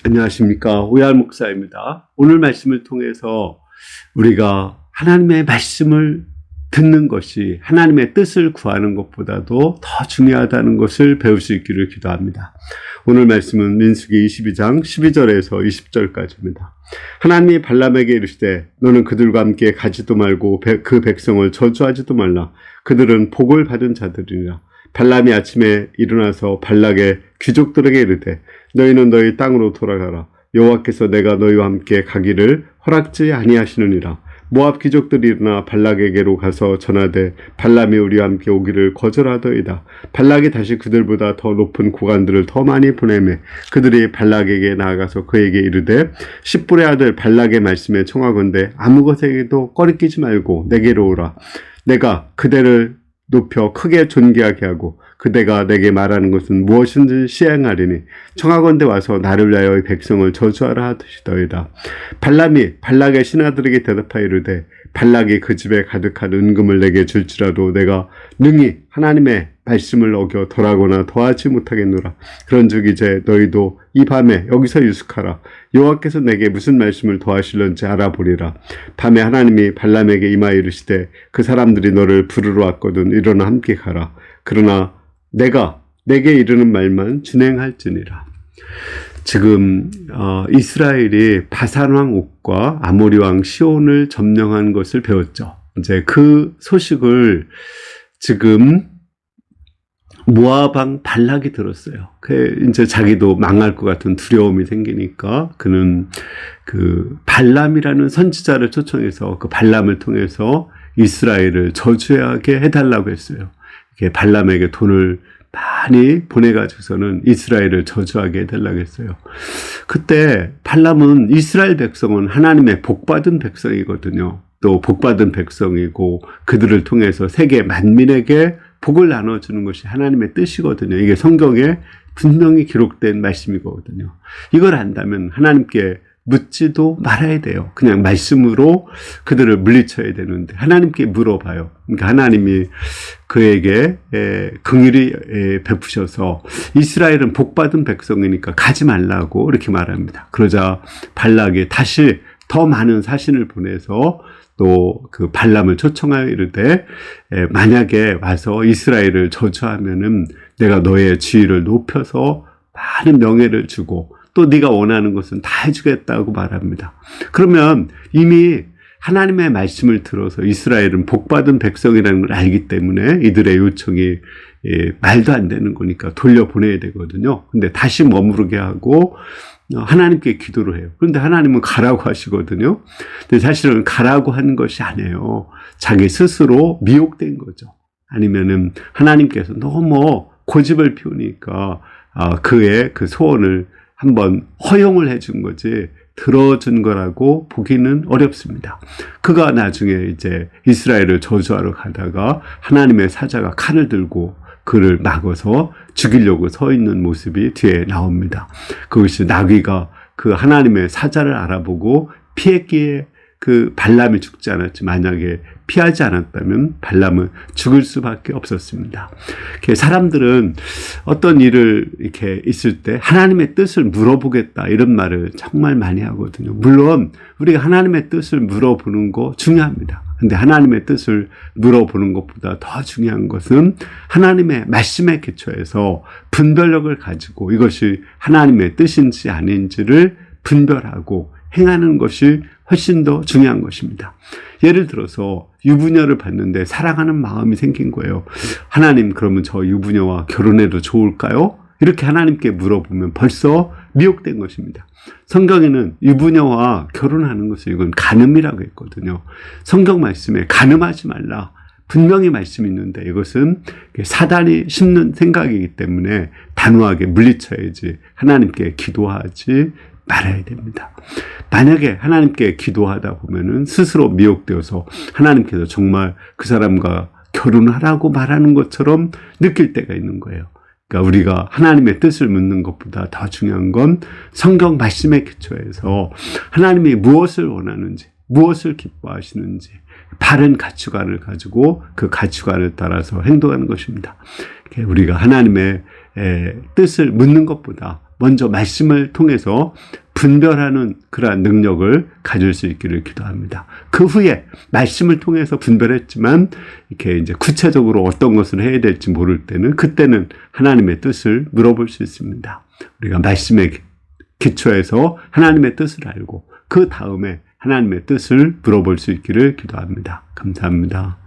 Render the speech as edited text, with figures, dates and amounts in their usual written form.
안녕하십니까. 오야할 목사입니다. 오늘 말씀을 통해서 우리가 하나님의 말씀을 듣는 것이 하나님의 뜻을 구하는 것보다도 더 중요하다는 것을 배울 수 있기를 기도합니다. 오늘 말씀은 민수기 22장 12절에서 20절까지입니다. 하나님이 발람에게 이르시되 너는 그들과 함께 가지도 말고 그 백성을 저주하지도 말라. 그들은 복을 받은 자들이라. 발람이 아침에 일어나서 발락의 귀족들에게 이르되 너희는 너희 땅으로 돌아가라. 여호와께서 내가 너희와 함께 가기를 허락지 아니하시느니라. 모압 귀족들이 일어나 발락에게로 가서 전하되 발람이 우리와 함께 오기를 거절하더이다. 발락이 다시 그들보다 더 높은 고관들을 더 많이 보내매 그들이 발락에게 나아가서 그에게 이르되 십불의 아들 발락의 말씀에 청하건대 아무 것에게도 꺼리끼지 말고 내게로 오라. 내가 그대를 높여 크게 존귀하게 하고 그대가 내게 말하는 것은 무엇인지 시행하리니 청하건대 와서 나를 위하여 이 백성을 저주하라 하시더이다. 발람이 발락의 신하들에게 대답하여 이르되 발락이 그 집에 가득한 은금을 내게 줄지라도 내가 능히 하나님의 말씀을 어겨 덜하거나 더하지 못하겠노라. 그런즉 이제 너희도 이 밤에 여기서 유숙하라. 여호와께서 내게 무슨 말씀을 더하실런지 알아보리라. 밤에 하나님이 발람에게 임하여 이르시되 그 사람들이 너를 부르러 왔거든 일어나 함께 가라. 그러나 내가 내게 이르는 말만 준행할지니라. 지금 이스라엘이 바산 왕 옥과 아모리 왕 시온을 점령한 것을 배웠죠. 이제 그 소식을 지금 모압 왕 발락이 들었어요. 이제 자기도 망할 것 같은 두려움이 생기니까 그는 그 발람이라는 선지자를 초청해서 그 발람을 통해서 이스라엘을 저주하게 해달라고 했어요. 이렇게 발람에게 돈을 많이 보내가지고서는 이스라엘을 저주하게 해달라고 했어요. 그때 발람은 이스라엘 백성은 하나님의 복받은 백성이거든요. 또 복받은 백성이고 그들을 통해서 세계 만민에게 복을 나눠주는 것이 하나님의 뜻이거든요. 이게 성경에 분명히 기록된 말씀이거든요. 이걸 안다면 하나님께 묻지도 말아야 돼요. 그냥 말씀으로 그들을 물리쳐야 되는데 하나님께 물어봐요. 그러니까 하나님이 그에게 긍휼히 베푸셔서 이스라엘은 복받은 백성이니까 가지 말라고 이렇게 말합니다. 그러자 발락이 다시 더 많은 사신을 보내서 또 그 발람을 초청하여 이르되 만약에 와서 이스라엘을 저주하면은 내가 너의 지위를 높여서 많은 명예를 주고 또 네가 원하는 것은 다 해주겠다고 말합니다. 그러면 이미 하나님의 말씀을 들어서 이스라엘은 복받은 백성이라는 걸 알기 때문에 이들의 요청이 말도 안 되는 거니까 돌려보내야 되거든요. 근데 다시 머무르게 하고 하나님께 기도를 해요. 그런데 하나님은 가라고 하시거든요. 근데 사실은 가라고 한 것이 아니에요. 자기 스스로 미혹된 거죠. 아니면은 하나님께서 너무 고집을 피우니까 그의 그 소원을 한번 허용을 해준 거지 들어준 거라고 보기는 어렵습니다. 그가 나중에 이제 이스라엘을 저주하러 가다가 하나님의 사자가 칼을 들고 그를 막아서 죽이려고 서 있는 모습이 뒤에 나옵니다. 그것이 나귀가 그 하나님의 사자를 알아보고 피했기에 그 발람이 죽지 않았지 만약에 피하지 않았다면 발람은 죽을 수밖에 없었습니다. 사람들은 어떤 일을 이렇게 있을 때 하나님의 뜻을 물어보겠다 이런 말을 정말 많이 하거든요. 물론 우리가 하나님의 뜻을 물어보는 거 중요합니다. 근데 하나님의 뜻을 물어보는 것보다 더 중요한 것은 하나님의 말씀에 기초해서 분별력을 가지고 이것이 하나님의 뜻인지 아닌지를 분별하고 행하는 것이 훨씬 더 중요한 것입니다. 예를 들어서 유부녀를 봤는데 사랑하는 마음이 생긴 거예요. 하나님, 그러면 저 유부녀와 결혼해도 좋을까요? 이렇게 하나님께 물어보면 벌써 미혹된 것입니다. 성경에는 유부녀와 결혼하는 것을 이건 간음이라고 했거든요. 성경 말씀에 간음하지 말라 분명히 말씀이 있는데 이것은 사단이 심는 생각이기 때문에 단호하게 물리쳐야지 하나님께 기도하지 말아야 됩니다. 만약에 하나님께 기도하다 보면은 스스로 미혹되어서 하나님께서 정말 그 사람과 결혼하라고 말하는 것처럼 느낄 때가 있는 거예요. 그러니까 우리가 하나님의 뜻을 묻는 것보다 더 중요한 건 성경 말씀에 기초해서 하나님이 무엇을 원하는지, 무엇을 기뻐하시는지 바른 가치관을 가지고 그 가치관을 따라서 행동하는 것입니다. 우리가 하나님의 뜻을 묻는 것보다 먼저 말씀을 통해서 분별하는 그러한 능력을 가질 수 있기를 기도합니다. 그 후에 말씀을 통해서 분별했지만 이렇게 이제 구체적으로 어떤 것을 해야 될지 모를 때는 그때는 하나님의 뜻을 물어볼 수 있습니다. 우리가 말씀의 기초에서 하나님의 뜻을 알고 그 다음에 하나님의 뜻을 물어볼 수 있기를 기도합니다. 감사합니다.